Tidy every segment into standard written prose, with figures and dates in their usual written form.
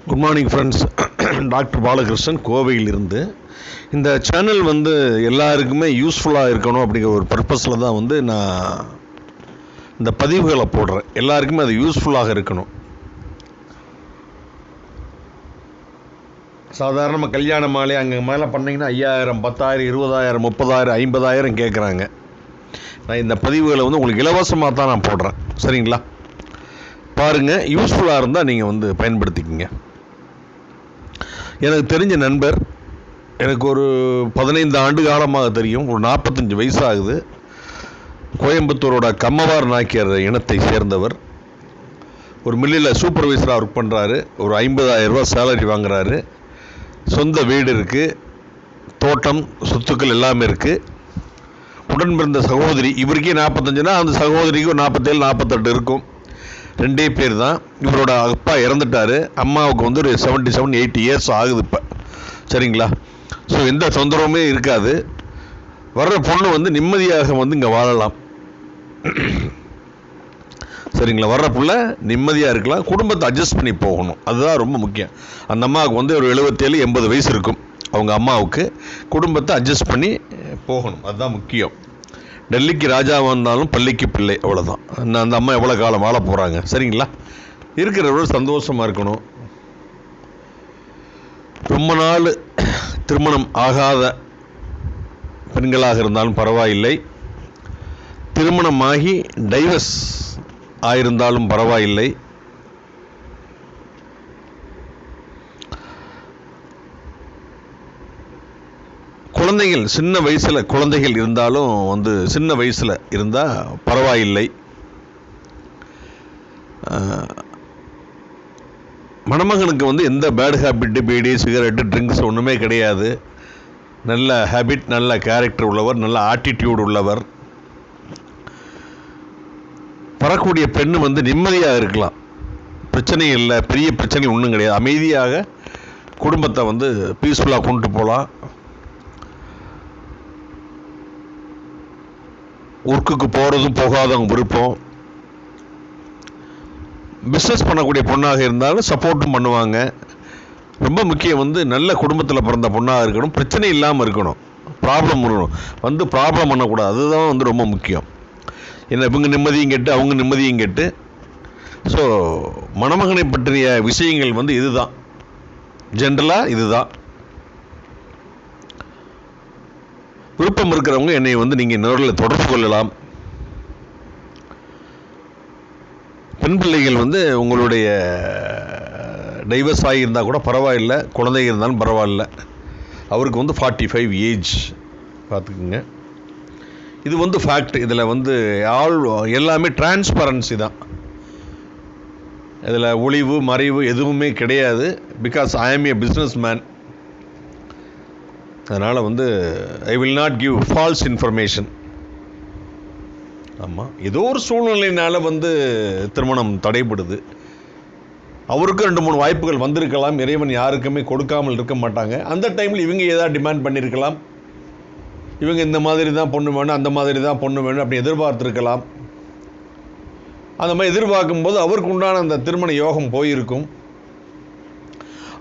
Good morning friends. Doctor Balakrishnan கோவையிலிருந்து. இந்த channel எல்லாருக்குமே யூஸ்ஃபுல்லாக இருக்கணும் அப்படிங்கிற ஒரு பர்பஸில் தான் நான் இந்த பதிவுகளை போடுறேன். எல்லாருக்குமே அது யூஸ்ஃபுல்லாக இருக்கணும். சாதாரணமாக கல்யாண மாலை அங்கே மேலே பண்ணிங்கன்னா 5000, 10,000, 20,000, 30,000, 50,000 கேட்குறாங்க. நான் இந்த பதிவுகளை உங்களுக்கு இலவசமாக தான் நான் போடுறேன். சரிங்களா? பாருங்கள், யூஸ்ஃபுல்லாக இருந்தால் நீங்கள் பயன்படுத்திக்கிங்க. எனக்கு தெரிஞ்ச நண்பர், எனக்கு ஒரு 15 ஆண்டு காலமாக தெரியும், ஒரு 45 வயசாகுது. கோயம்புத்தூரோட கம்மவார் நாயக்கர் இனத்தை சேர்ந்தவர். ஒரு மில்லில் சூப்பர்வைசராக ஒர்க் பண்ணுறாரு. ஒரு 50,000 ரூபா சேலரி வாங்குறாரு. சொந்த வீடு இருக்குது, தோட்டம், சொத்துக்கள் எல்லாமே இருக்குது. உடன் பிறந்த சகோதரி, இவருக்கே 45னா அந்த சகோதரிக்கு ஒரு 47, 48 இருக்கும். 2 பேர் தான். இவரோட அப்பா இறந்துட்டார். அம்மாவுக்கு ஒரு 77, 80 இயர்ஸ் ஆகுது இப்போ. சரிங்களா? ஸோ எந்த தொந்தரவுமே இருக்காது. வர்ற பொண்ணு நிம்மதியாக இங்கே வாழலாம். சரிங்களா? வர்ற புள்ள நிம்மதியாக இருக்கலாம். குடும்பத்தை அட்ஜஸ்ட் பண்ணி போகணும், அதுதான் ரொம்ப முக்கியம். அந்த அம்மாவுக்கு ஒரு 77, 80 வயசு இருக்கும். அவங்க அம்மாவுக்கு குடும்பத்தை அட்ஜஸ்ட் பண்ணி போகணும், அதுதான் முக்கியம். டெல்லிக்கு ராஜாவாக இருந்தாலும் பள்ளிக்கு பிள்ளை, அவ்வளோதான். அந்த அம்மா எவ்வளோ காலம் வாழ போகிறாங்க? சரிங்களா? இருக்கிறவரோட சந்தோஷமாக இருக்கணும். ரொம்ப நாள் திருமணம் ஆகாத பெண்களாக இருந்தாலும் பரவாயில்லை, திருமணமாகி டைவர்ஸ் ஆயிருந்தாலும் பரவாயில்லை. குழந்தைகள் சின்ன வயசில் குழந்தைகள் இருந்தாலும் சின்ன வயசில் இருந்தால் பரவாயில்லை. மணமகனுக்கு எந்த bad habit, beedi, cigarette, drinks ஒன்றுமே கிடையாது. நல்ல ஹேபிட், நல்ல கேரக்டர் உள்ளவர், நல்ல ஆட்டிடியூட் உள்ளவர். வரக்கூடிய பெண்ணு நிம்மதியாக இருக்கலாம், பிரச்சனை இல்லை, பெரிய பிரச்சனை ஒன்றும் கிடையாது. அமைதியாக குடும்பத்தை பீஸ்ஃபுல்லாக கொண்டு போகலாம். ஒர்க்குக்கு போகிறதும் போகாதவங்க விருப்பம். பிஸ்னஸ் பண்ணக்கூடிய பொண்ணாக இருந்தாலும் சப்போர்ட்டும் பண்ணுவாங்க. ரொம்ப முக்கியம் நல்ல குடும்பத்தில் பிறந்த பொண்ணாக இருக்கணும், பிரச்சனை இல்லாமல் இருக்கணும். ப்ராப்ளம் இருக்கணும், ப்ராப்ளம் பண்ணக்கூடாது, அதுதான் ரொம்ப முக்கியம். என்ன இவங்க நிம்மதியும் கெட்டு அவங்க நிம்மதியும் கெட்டு. ஸோ மணமகனை பற்றிய விஷயங்கள் இதுதான், ஜென்ரலாக இதுதான். விருப்பம் இருக்கிறவங்க என்னை நீங்கள் நேரில் தொடர்பு கொள்ளலாம். பெண் பிள்ளைகள் உங்களுடைய டைவர்ஸ் ஆகியிருந்தால் கூட பரவாயில்லை, குழந்தைங்க இருந்தாலும் பரவாயில்ல. அவருக்கு 45 ஏஜ், பார்த்துக்குங்க. இது ஃபேக்ட். இதில் எல்லாமே டிரான்ஸ்பரன்சி தான். இதில் ஒளிவு மறைவு எதுவுமே கிடையாது. பிகாஸ் ஐ ஆம் ஏ பிஸ்னஸ் மேன். அதனால் I will not give false information. ஆமாம், ஏதோ ஒரு சூழ்நிலையினால் திருமணம் தடைபடுது. அவருக்கும் 2-3 வாய்ப்புகள் வந்திருக்கலாம். இறைவன் யாருக்குமே கொடுக்காமல் இருக்க மாட்டாங்க. அந்த டைமில் இவங்க ஏதாவது டிமாண்ட் பண்ணியிருக்கலாம். இவங்க இந்த மாதிரி தான் பொண்ணு வேணும், அந்த மாதிரி தான் பொண்ணு வேணும் அப்படி எதிர்பார்த்துருக்கலாம். அந்த மாதிரி எதிர்பார்க்கும்போது அவருக்கு உண்டான அந்த திருமண யோகம் போயிருக்கும்.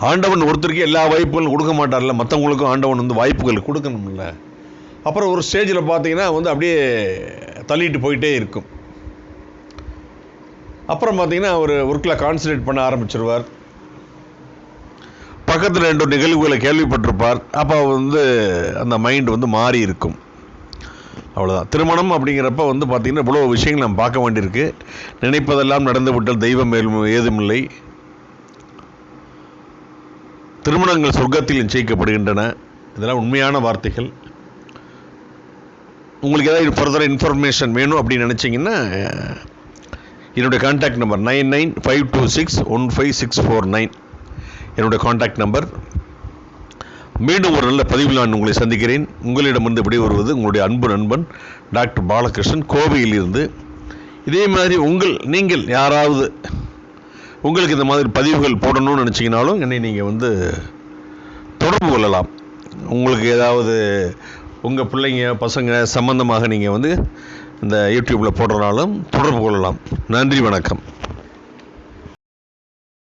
ஆண்டவன் ஒருத்தருக்கு எல்லா வாய்ப்புகளும் கொடுக்க மாட்டார்ல, மற்றவங்களுக்கும் ஆண்டவன் வாய்ப்புகள் கொடுக்கணும்ல. அப்புறம் ஒரு ஸ்டேஜில் பார்த்தீங்கன்னா அப்படியே தள்ளிட்டு போயிட்டே இருக்கும். அப்புறம் பார்த்தீங்கன்னா அவர் ஒர்க்கில் கான்சன்ட்ரேட் பண்ண ஆரம்பிச்சிருவார். பக்கத்தில் 2 நிகழ்வுகளை கேள்விப்பட்டிருப்பார். அப்போ அந்த மைண்டு மாறி இருக்கும். அவ்வளோதான். திருமணம் அப்படிங்கிறப்ப பார்த்திங்கன்னா இவ்வளோ விஷயங்கள் நம்ம பார்க்க வேண்டியிருக்கு. நினைப்பதெல்லாம் நடந்து விட்டால் தெய்வம் ஏதுமில்லை. திருமணங்கள் சொர்க்கத்தில் நிச்சயிக்கப்படுகின்றன. இதெல்லாம் உண்மையான வார்த்தைகள். உங்களுக்கு ஏதாவது ஃபர்தர் இன்ஃபர்மேஷன் வேணும் அப்படின்னு நினச்சிங்கன்னா என்னுடைய கான்டாக்ட் நம்பர் 9952615649 என்னுடைய கான்டாக்ட் நம்பர். மீண்டும் ஒரு நல்ல பதிவில் நான் உங்களை சந்திக்கிறேன். உங்களிடமிருந்து விடைபெறுவது உங்களுடைய அன்பு நண்பன் டாக்டர் பாலகிருஷ்ணன், கோவையிலிருந்து. இதே மாதிரி நீங்கள் யாராவது உங்களுக்கு இந்த மாதிரி பதிவுகள் போடணும்னு நினச்சிங்கனாலும் என்னை நீங்கள் தொடர்பு கொள்ளலாம். உங்களுக்கு ஏதாவது உங்கள் பிள்ளைங்க பசங்க சம்பந்தமாக நீங்கள் இந்த யூடியூப்பில் போடுறனாலும் தொடர்பு கொள்ளலாம். நன்றி, வணக்கம்.